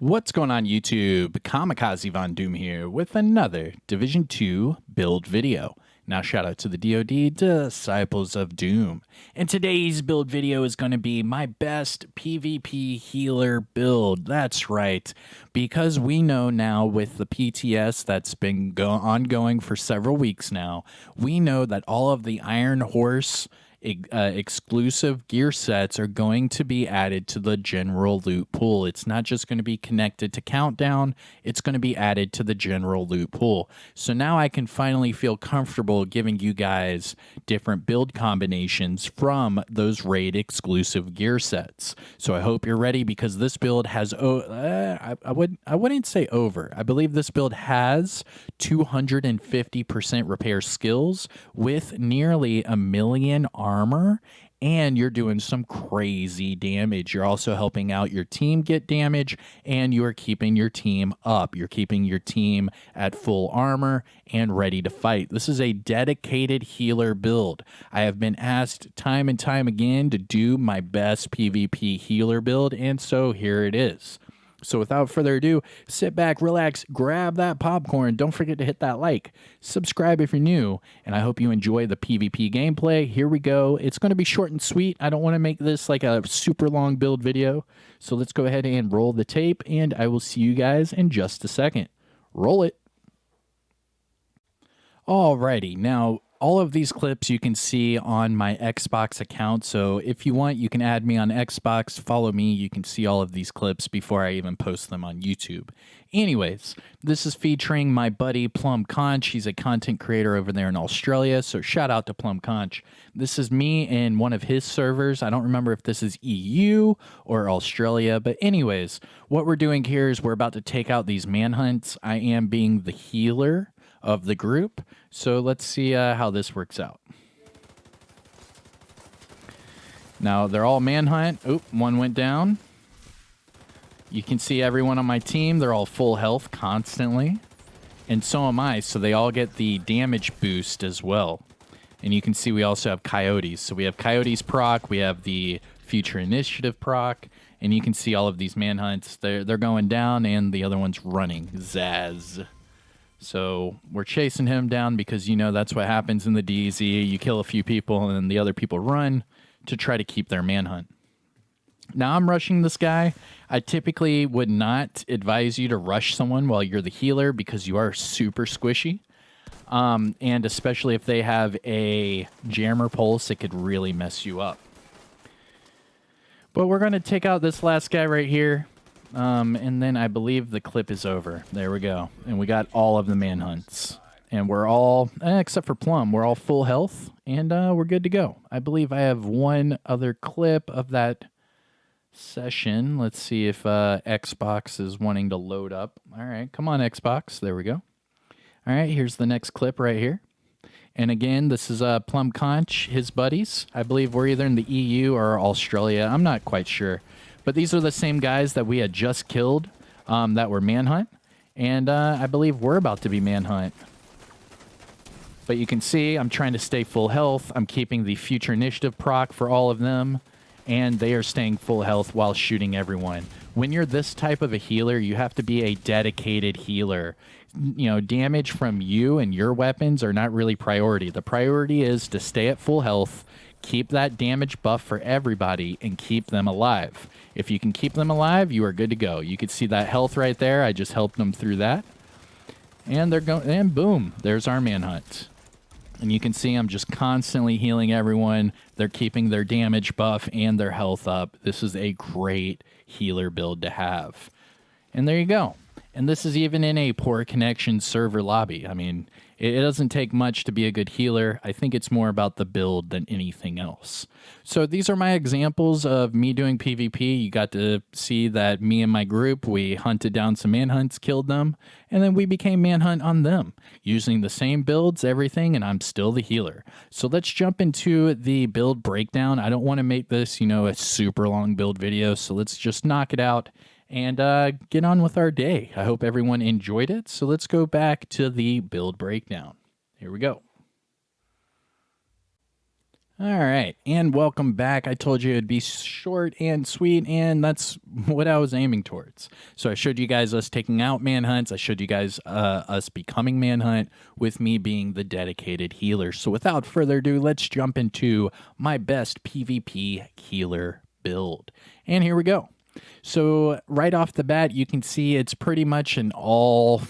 What's going on YouTube? Kamikazevondoom here with another Division 2 build video. Now shout out to the DoD Disciples of Doom. And today's build video is going to be my best PvP healer build. That's right. Because we know now with the PTS that's been ongoing for several weeks now, we know that all of the Iron Horse exclusive gear sets are going to be added to the general loot pool. It's not just going to be connected to Countdown, it's going to be added to the general loot pool. So now I can finally feel comfortable giving you guys different build combinations from those raid exclusive gear sets. So I hope you're ready, because this build has I wouldn't say over. I believe this build has 250% repair skills with nearly 1,000,000 armor, and you're doing some crazy damage. You're also helping out your team get damage, and you're keeping your team up. You're keeping your team at full armor and ready to fight. This is a dedicated healer build. I have been asked time and time again to do my best PvP healer build, and so here it is. So without further ado, sit back, relax, grab that popcorn. Don't forget to hit that like. Subscribe if you're new, and I hope you enjoy the PvP gameplay. Here we go. It's going to be short and sweet. I don't want to make this like a super long build video. So let's go ahead and roll the tape, and I will see you guys in just a second. Roll it. Alrighty, now all of these clips you can see on my Xbox account, so if you want, you can add me on Xbox, follow me, you can see all of these clips before I even post them on YouTube. Anyways, this is featuring my buddy Plum Conch. He's a content creator over there in Australia, so shout out to Plum Conch. This is me in one of his servers. I don't remember if this is EU or Australia, but anyways, what we're doing here is we're about to take out these manhunts. I am being the healer of the group, so let's see how this works out. Now they're all manhunt. Oop, one went down. You can see everyone on my team, they're all full health constantly, and so am I, so they all get the damage boost as well. And you can see we also have coyotes, so we have coyotes proc, we have the future initiative proc, and you can see all of these manhunts, they're going down, and the other one's running. Zaz. So we're chasing him down because, you know, that's what happens in the DZ. You kill a few people and then the other people run to try to keep their manhunt. Now I'm rushing this guy. I typically would not advise you to rush someone while you're the healer because you are super squishy. And especially if they have a jammer pulse, it could really mess you up. But we're going to take out this last guy right here. And then I believe the clip is over. There we go. And we got all of the manhunts. And we're all, except for Plum, we're all full health. And we're good to go. I believe I have one other clip of that session. Let's see if Xbox is wanting to load up. All right, come on, Xbox. There we go. All right, here's the next clip right here. And again, this is Plum Conch, his buddies. I believe we're either in the EU or Australia. I'm not quite sure. But these are the same guys that we had just killed that were manhunt. And I believe we're about to be manhunt. But you can see I'm trying to stay full health. I'm keeping the future initiative proc for all of them. And they are staying full health while shooting everyone. When you're this type of a healer, you have to be a dedicated healer. You know, damage from you and your weapons are not really priority. The priority is to stay at full health, keep that damage buff for everybody, and keep them alive. If you can keep them alive, you are good to go. You can see that health right there. I just helped them through that. And they're going, and boom, there's our manhunt. And you can see I'm just constantly healing everyone. They're keeping their damage buff and their health up. This is a great healer build to have. And there you go. And this is even in a poor connection server lobby. I mean, it doesn't take much to be a good healer. I think it's more about the build than anything else. So these are my examples of me doing PvP. You got to see that me and my group, we hunted down some manhunts, killed them, and then we became manhunt on them using the same builds, everything, and I'm still the healer. So let's jump into the build breakdown. I don't want to make this, you know, a super long build video, so let's just knock it out and get on with our day. I hope everyone enjoyed it. So let's go back to the build breakdown. Here we go. All right, and welcome back. I told you it'd be short and sweet, and that's what I was aiming towards. So I showed you guys us taking out manhunts. I showed you guys us becoming manhunt with me being the dedicated healer. So without further ado, let's jump into my best PvP healer build. And here we go. So right off the bat, you can see it's pretty much an all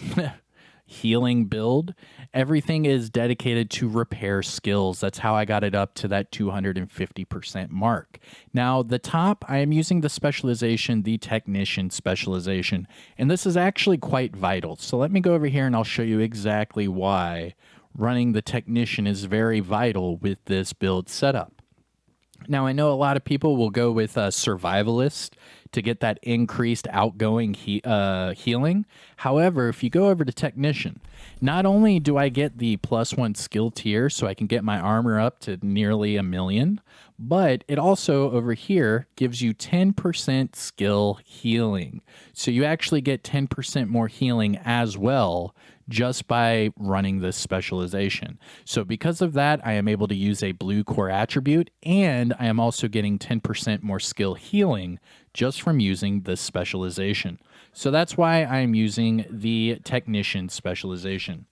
healing build. Everything is dedicated to repair skills. That's how I got it up to that 250% mark. Now, the top, I am using the specialization, the technician specialization, and this is actually quite vital. So let me go over here and I'll show you exactly why running the technician is very vital with this build setup. Now, I know a lot of people will go with a survivalist to get that increased outgoing healing. However, if you go over to technician, not only do I get the +1 skill tier so I can get my armor up to nearly 1,000,000, but it also over here gives you 10% skill healing. So you actually get 10% more healing as well just by running this specialization. So because of that, I am able to use a blue core attribute, and I am also getting 10% more skill healing just from using this specialization. So that's why I'm using the technician specialization.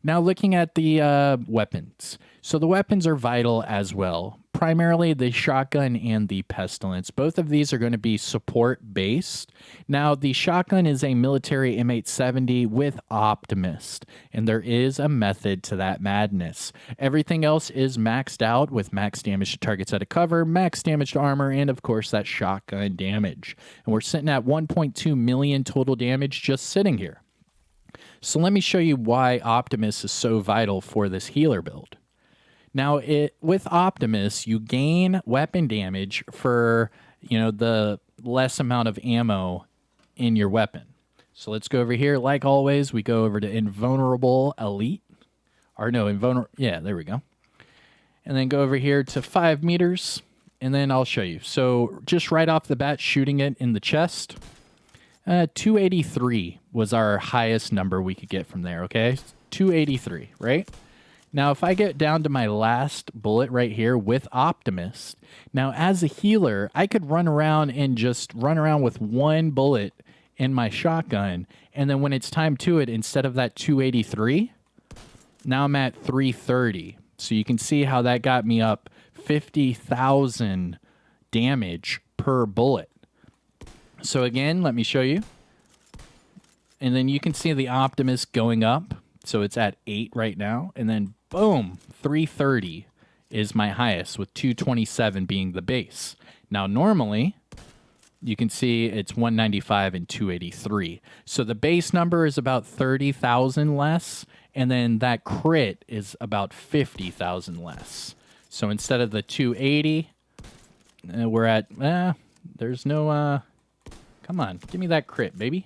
Now looking at the weapons. So the weapons are vital as well. Primarily the shotgun and the pestilence. Both of these are going to be support based. Now the shotgun is a military M870 with Optimist, and there is a method to that madness. Everything else is maxed out with max damage to targets out of cover, max damage to armor, and of course that shotgun damage. And we're sitting at 1.2 million total damage just sitting here. So let me show you why Optimus is so vital for this healer build. Now, with Optimus, you gain weapon damage for, the less amount of ammo in your weapon. So let's go over here. Like always, we go over to Invulnerable Elite. Or no, Invulnerable. Yeah, there we go. And then go over here to 5 meters. And then I'll show you. So just right off the bat, shooting it in the chest. 283 was our highest number we could get from there, okay? 283, right? Now, if I get down to my last bullet right here with Optimist, now as a healer, I could run around and just run around with one bullet in my shotgun, and then when it's time to it, instead of that 283, now I'm at 330. So you can see how that got me up 50,000 damage per bullet. So again, let me show you. And then you can see the Optimist going up. So it's at 8 right now. And then boom, 330 is my highest, with 227 being the base. Now normally, you can see it's 195 and 283. So the base number is about 30,000 less. And then that crit is about 50,000 less. So instead of the 280, we're at, there's no... Come on, give me that crit, baby.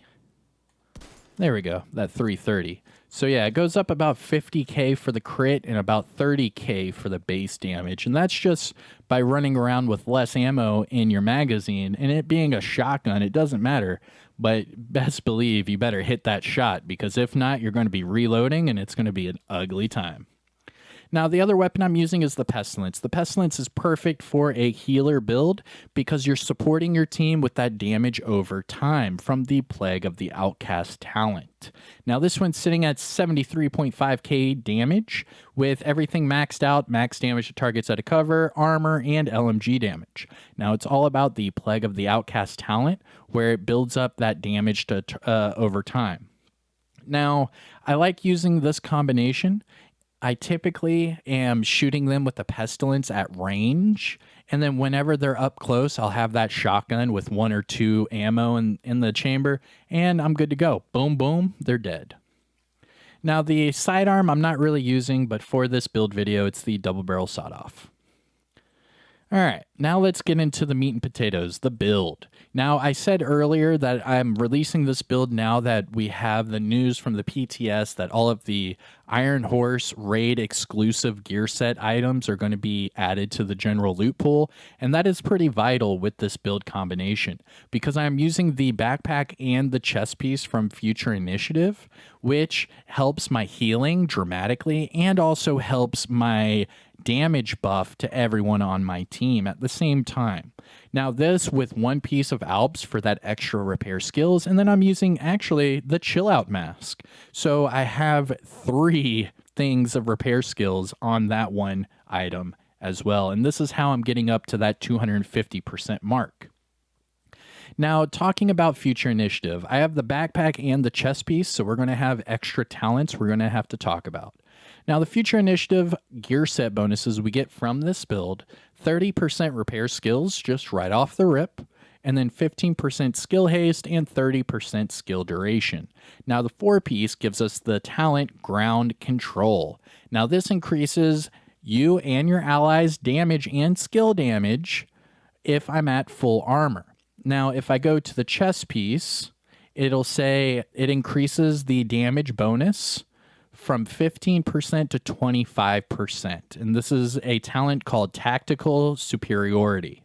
There we go, that 330. So yeah, it goes up about 50k for the crit and about 30k for the base damage. And that's just by running around with less ammo in your magazine. And it being a shotgun, it doesn't matter. But best believe you better hit that shot, because if not, you're going to be reloading and it's going to be an ugly time. Now, the other weapon I'm using is the Pestilence. The Pestilence is perfect for a healer build because you're supporting your team with that damage over time from the Plague of the Outcast talent. Now, this one's sitting at 73.5k damage with everything maxed out, max damage to targets out of cover, armor, and LMG damage. Now, it's all about the Plague of the Outcast talent, where it builds up that damage to over time. Now, I like using this combination. I typically am shooting them with the Pestilence at range, and then whenever they're up close, I'll have that shotgun with 1 or 2 ammo in the chamber, and I'm good to go. Boom, boom, they're dead. Now, the sidearm I'm not really using, but for this build video, it's the double barrel sawed-off. All right, now let's get into the meat and potatoes, the build. Now, I said earlier that I'm releasing this build now that we have the news from the PTS that all of the Iron Horse raid exclusive gear set items are going to be added to the general loot pool, and that is pretty vital with this build combination because I'm using the backpack and the chest piece from Future Initiative, which helps my healing dramatically and also helps my damage buff to everyone on my team at the same time. Now this with one piece of Alps for that extra repair skills, and then I'm using actually the chill out mask. So I have 3 things of repair skills on that one item as well. And this is how I'm getting up to that 250% mark. Now, talking about future initiative, I have the backpack and the chest piece, so we're going to have extra talents we're going to have to talk about. Now, the future initiative gear set bonuses we get from this build, 30% repair skills just right off the rip, and then 15% skill haste and 30% skill duration. Now, the 4-piece gives us the talent ground control. Now, this increases you and your allies' damage and skill damage if I'm at full armor. Now, if I go to the chest piece, it'll say it increases the damage bonus from 15% to 25%. And this is a talent called Tactical Superiority.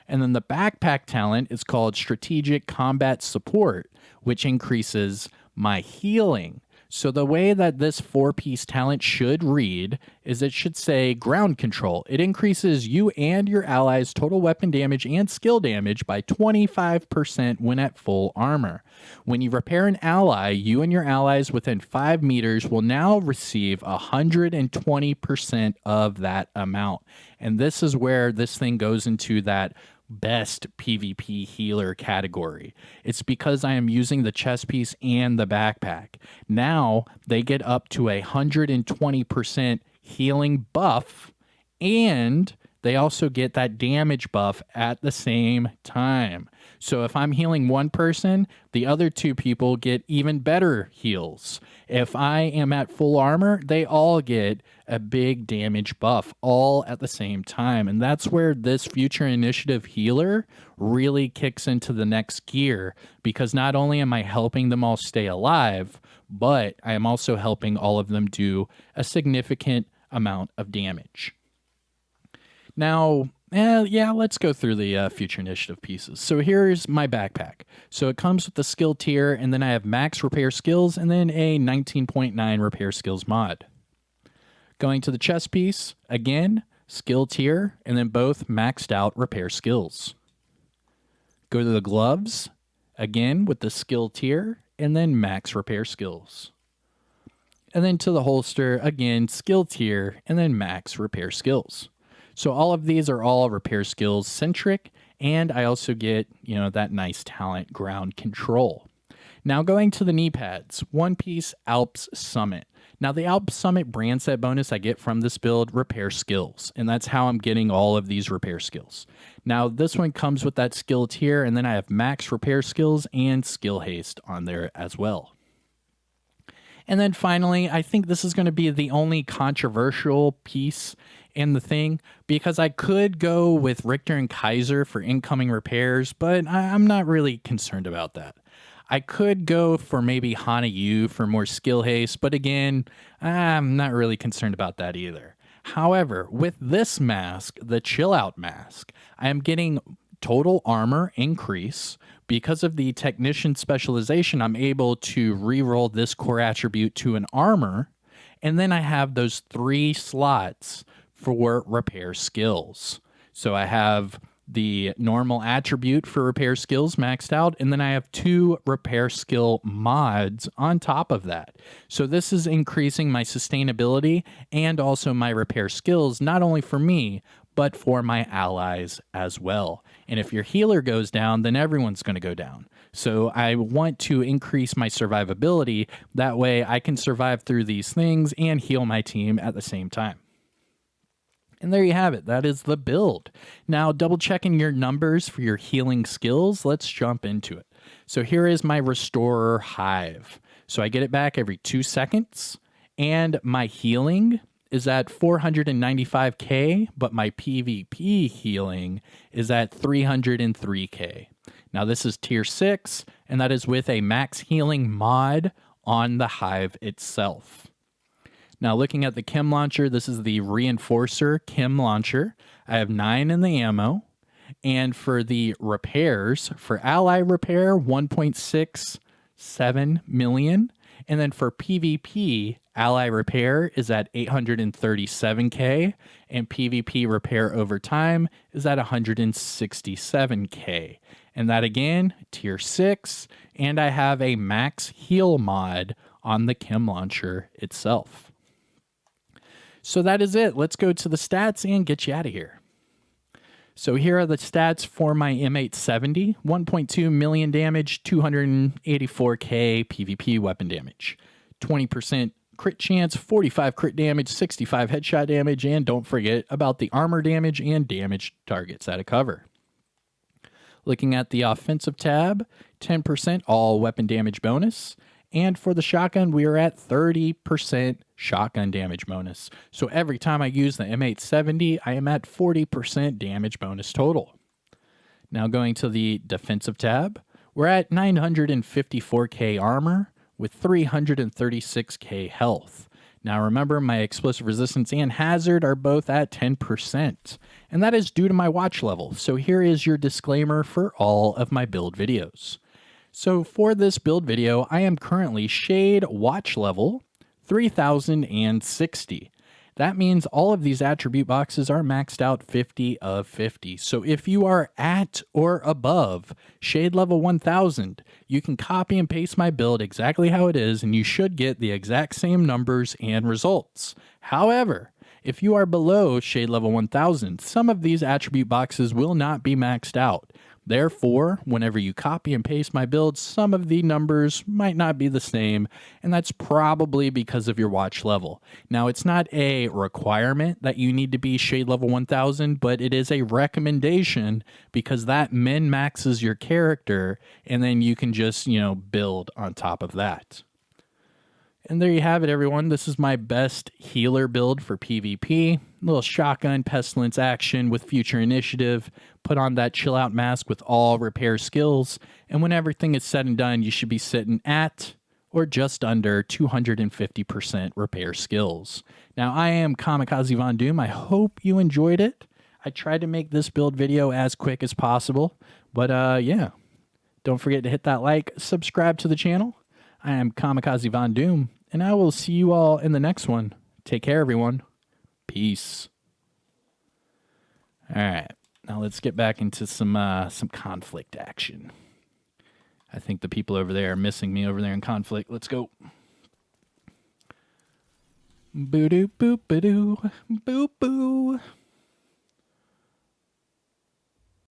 And then the backpack talent is called Strategic Combat Support, which increases my healing. So the way that this 4-piece talent should read is it should say ground control. It increases you and your allies' total weapon damage and skill damage by 25% when at full armor. When you repair an ally, you and your allies within 5 meters will now receive 120% of that amount. And this is where this thing goes into that best PvP healer category. It's because I am using the chest piece and the backpack. Now they get up to 120% healing buff, and they also get that damage buff at the same time. So if I'm healing one person, the other 2 people get even better heals. If I am at full armor, they all get a big damage buff all at the same time. And that's where this future initiative healer really kicks into the next gear, because not only am I helping them all stay alive, but I am also helping all of them do a significant amount of damage. Now, let's go through the future initiative pieces. So here's my backpack. So it comes with the skill tier, and then I have max repair skills, and then a 19.9 repair skills mod. Going to the chest piece, again, skill tier, and then both maxed out repair skills. Go to the gloves, again with the skill tier, and then max repair skills. And then to the holster, again, skill tier, and then max repair skills. So all of these are all repair skills centric, and I also get, that nice talent ground control. Now going to the knee pads, 1-piece Alps Summit. Now the Alps Summit brand set bonus I get from this build, repair skills, and that's how I'm getting all of these repair skills. Now this one comes with that skill tier, and then I have max repair skills and skill haste on there as well. And then finally, I think this is going to be the only controversial piece in the thing, because I could go with Richter and Kaiser for incoming repairs, but I'm not really concerned about that. I could go for maybe Hana Yu for more skill haste, but again, I'm not really concerned about that either. However, with this mask, the Chill Out mask, I am getting total armor increase. Because of the technician specialization, I'm able to reroll this core attribute to an armor, and then I have those 3 slots for repair skills. So I have the normal attribute for repair skills maxed out, and then I have 2 repair skill mods on top of that. So this is increasing my sustainability and also my repair skills, not only for me, but for my allies as well. And if your healer goes down, then everyone's going to go down. So I want to increase my survivability. That way I can survive through these things and heal my team at the same time. And there you have it. That is the build. Now, double checking your numbers for your healing skills. Let's jump into it. So here is my Restorer Hive. So I get it back every 2 seconds. And my healing is at 495k, but my PvP healing is at 303k. Now this is tier 6, and that is with a max healing mod on the Hive itself. Now looking at the chem launcher, this is the Reinforcer chem launcher. I have 9 in the ammo. And for the repairs, for ally repair, 1.67 million. And then for PvP, ally repair is at 837k, and PvP repair over time is at 167k. And that again, tier 6, and I have a max heal mod on the chem launcher itself. So that is it. Let's go to the stats and get you out of here. So here are the stats for my M870. 1.2 million damage, 284k PvP weapon damage. 20% crit chance, 45 crit damage, 65 headshot damage, and don't forget about the armor damage and damage targets out of cover. Looking at the offensive tab, 10% all weapon damage bonus. And for the shotgun, we are at 30% shotgun damage bonus. So every time I use the M870, I am at 40% damage bonus total. Now going to the defensive tab, we're at 954k armor with 336k health. Now remember, my explosive resistance and hazard are both at 10%, and that is due to my watch level. So here is your disclaimer for all of my build videos. So for this build video, I am currently Shade watch level 3060. That means all of these attribute boxes are maxed out 50 of 50. So if you are at or above Shade level 1000, you can copy and paste my build exactly how it is, and you should get the exact same numbers and results. However, if you are below Shade level 1000, some of these attribute boxes will not be maxed out. Therefore, whenever you copy and paste my build, some of the numbers might not be the same, and that's probably because of your watch level. Now, it's not a requirement that you need to be Shade level 1000, but it is a recommendation because that min-maxes your character, and then you can just, build on top of that. And there you have it, everyone. This is my best healer build for PvP. A little shotgun pestilence action with future initiative. Put on that chill out mask with all repair skills. And when everything is said and done, you should be sitting at or just under 250% repair skills. Now, I am Kamikazevondoom. I hope you enjoyed it. I tried to make this build video as quick as possible. But yeah, don't forget to hit that like, subscribe to the channel. I am Kamikazevondoom, and I will see you all in the next one. Take care, everyone. Peace. All right, now let's get back into some conflict action. I think the people over there are missing me over there in conflict. Let's go. Boo doo boop ba doo, boo boo.